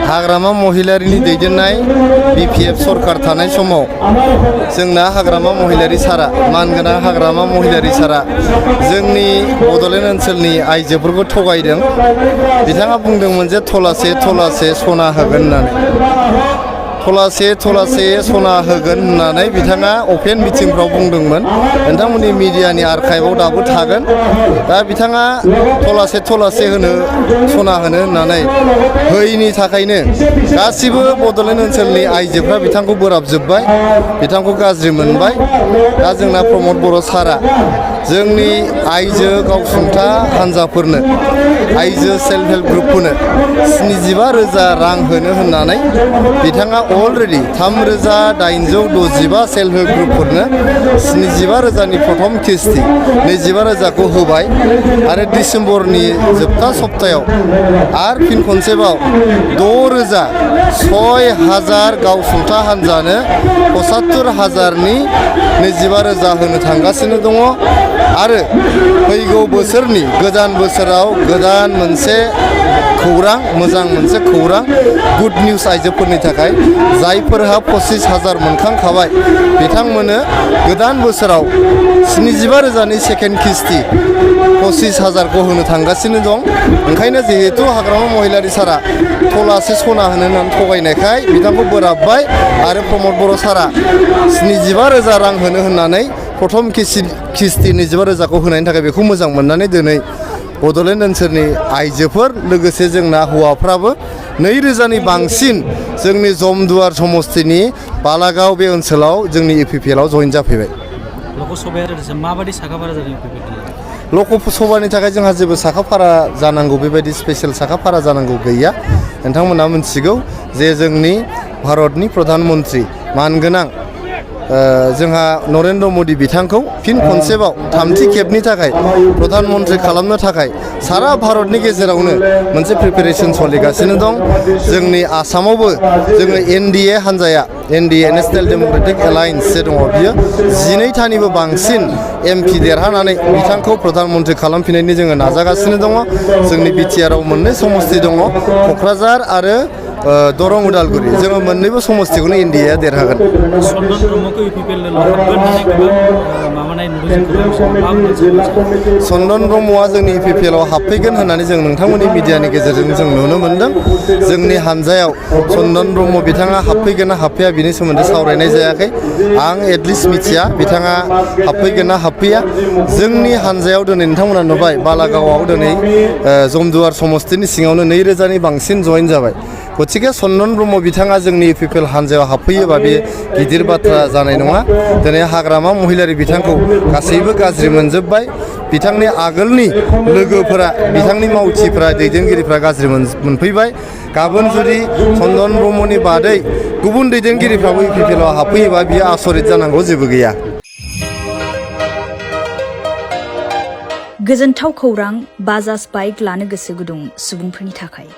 हाग्रामा महिलारिनि दैदेननाय BPF सरकार थानाय समाव जोंना हाग्रामा महिलारि सारा मानगोनां हाग्रामा महिलारि सारा जोंनि बड'लेण्ड ओनसोलनि आइजोफोरखौ थगायदों। बिथाङा बुंदोंमोन जे थलासे थलासे सना होगोन होननानै थलासे थलासे सना होगोन होननानै बिथाङा अपेन मिटिंफ्राव बुंदोंमोन। नोंथांमोननि मिडियानि आर्काइभआव दाबो थागोन। दा बिथाङा थलासे थलासे सना होनो होननानै होयैनि थाखायनो गासिबो बड'लेण्ड ओनसोलनि आइजोफ्रा बिथांखौ बोराबजोब्बाय, बिथांखौ गाज्रि मोनबाय। दा जोंना प्रमद बर' सारा जोंनि आइजो गावसुंथा हान्जाफोरनो आइजो सेल्फ हेल्प ग्रुपफोरनो 75,000 रां होनो होननानै बिथाङा अलरेडि 3,865 सेल्फ हेल्प ग्रुपफोरनो 75,000नि प्रथम किस्ति 25,000खौ होबाय आरो डिसेम्बरनि जोबथा सप्तायाव आरो फिन खनसेबाव 6,000 गावसुंथा हान्जानो 75,000नि 25,000 होनो थांगासिनो दङ। आरो फैगौ बोसोरनि गोदान बोसोराव गोदान मोनसे खौरां, मोजां मोनसे खौरां गुड निउज आइजोफोरनि थाखाय जायफोरहा 25,000 मोनखांखाबाय बिथांमोननो गोदान बोसोराव 75,000नि सेकेन्ड किस्ति 25,000खौ होनो थांगासिनो दं। ओंखायनो जिहेतु हाग्रामा महिलारि सारा थलासे सना होनो होननानै थगायनायखाय बिथांखौ बोराबबाय आरो प्रमद बर' सारा 75,000 रां होनो होननानै प्रथम किस्ति 25,000खौ होनायनि थाखाय बेखौ मोजां मोननानै दिनै बड'लेण्ड ओनसोलनि आइजोफोर लोगोसे जोंना हौवाफ्राबो 2,000नि बांसिन जोंनि जमदुवार समस्तिनि बालागाव बे ओनसोलाव जोंनि UPPLआव जइन जाफैबाय। लकसभाया माबायदि साखाफारा जादों UPPL? लकसभानि थाखाय जोंहा जेबो साखाफारा जानांगौ बेबायदि स्पेसियेल साखाफारा जानांगौ गैया। नोंथांमोना मिथिगौ जे जोंनि भारतनि प्रधान मन्त्रि मानगोनां जोंहा नरेन्द्र मदि बिथांखौ फिन खनसेबाव थामथि खेबनि थाखाय प्रधान मन्त्रि खालामनो थाखाय सारा भारतनि गेजेरावनो मोनसे प्रिपेरेसन सोलिगासिनो दं। जोंनि आसामावबो जोङो NDA हान्जाया NDA नेशनेल डेम'क्रेटिक एलायन्स जे दङ बियो 12थानिबो बांसिन MP देरहानानै बिथांखौ प्रधान मन्त्रि खालामफिननायनि जोङो नाजागासिनो दङ। जोंनि BTRआव मोननै समस्ति दङ, क'क्राझार आरो दरं उदालगुरि। जोङो मोननैबो समस्तिखौनो NDAया देरहागोन। चन्दन ब्रह्मआ जोंनि UPPLआव हाबफैगोन होननानै जों नोंथांमोननि मिडियानि गेजेरजों जों नुनो मोनदों। जोंनि हान्जायाव चन्दन ब्रह्म बिथाङा हाबफैगोन ना हाबफैया बिनि सोमोन्दै सावरायनाय जायाखै। आं एटलिस्ट मिथिया बिथाङा हाबफैगोन ना हाबफैया। जोंनि हान्जायाव दिनै नोंथांमोना नुबाय बालागावआव दिनै जमदुवार समस्तिनि सिङावनो 2,000नि बांसिन जइन जाबाय। गतिके चन्दन ब्रह्म बिथाङा जोंनि UPPL हान्जायाव हाबफैयोबा बे गिदिर बाथ्रा जानाय नङा। दिनै हाग्रामा महिलारि बिथांखौ गासैबो गाज्रि मोनजोब्बाय। बिथांनि आगोलनि लोगोफोरा बिथांनि मावथिफोरा दैदेनगिरिफ्रा गाज्रि मोनफैबाय। गाबोन जुदि चन्दन ब्रह्मनि बादै गुबुन दैदेनगिरिफ्राबो UPPLआव हाबफैयोबा बियो आसरित जानांगौ जेबो गैया। गोजोनथाव खौरां बाजाज बाइक लानो गोसो गुदुं सुबुंफोरनि थाखाय।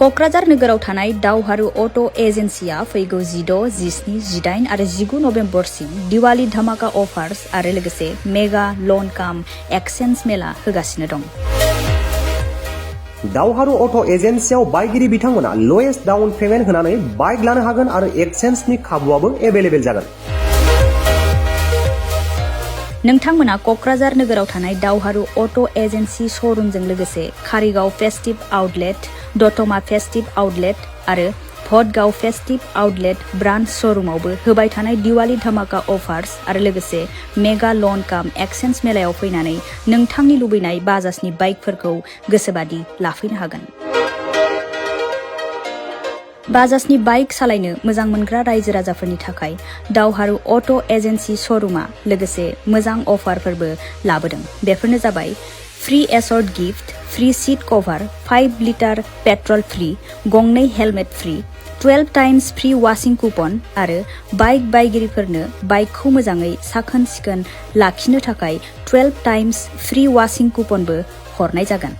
क'क्राझार नोगोराव थानाय दावहारु अट' एजेन्सिया फैगौ 16, 17, 18 आरो 19 नभेम्बरसिम दिवाली धामाका अफार्स आरो लोगोसे मेगा लन काम एक्सचेन्ज मेला होगासिनो दं। दावहारु अट' एजेन्सियाव बायगिरि बिथांमोना लवेस्ट डाउन पेमेन्ट होनानै बाइक लानो हागोन आरो एक्सचेन्जनि खाबुआबो एभेलेबेल जागोन। नोंथांमोना क'क्राझार नोगोराव थानाय दावहारु अट' एजेन्सि श'रुमजों लोगोसे कारिगाव फेस्टिभ आउटलेट, दतमा फेस्टिभ आउटलेट आरो भटगाव फेस्टिभ आउटलेट ब्रान्च श'रुमावबो होबाय थानाय दिवाली धामाका अफार्स आरो लोगोसे मेगा लन काम एक्सचेन्ज मेलायाव फैनानै नोंथांनि लुबैनाय बाजाजनि बाइकफोरखौ गोसोबादि लाफैनो हागोन। बाजाजनि बाइक सालायनो मोजां मोनग्रा रायजो राजाफोरनि थाखाय दावहारु अट' एजेन्सि श'रुमा लोगोसे मोजां अफारफोरबो लाबोदों। बेफोरनो जाबाय free assured gift, free seat cover, 5 litre petrol free, गंनै helmet free, 12 times free washing coupon आरो बाइक बायगिरिफोरनो बाइकखौ मोजाङै साखोन सिखोन लाखिनो थाखाय 12 टाइम्स फ्री वाशिं कुपनबो हरनाय जागोन।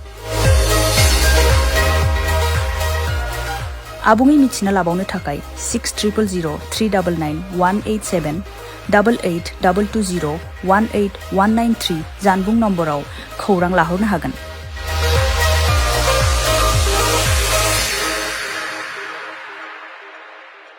आबुङै मिथिना लाबावनो थाखाय 60000399 187 88 220 18193 जानबुं नम्बराव खौरां लाहरनो हागोन।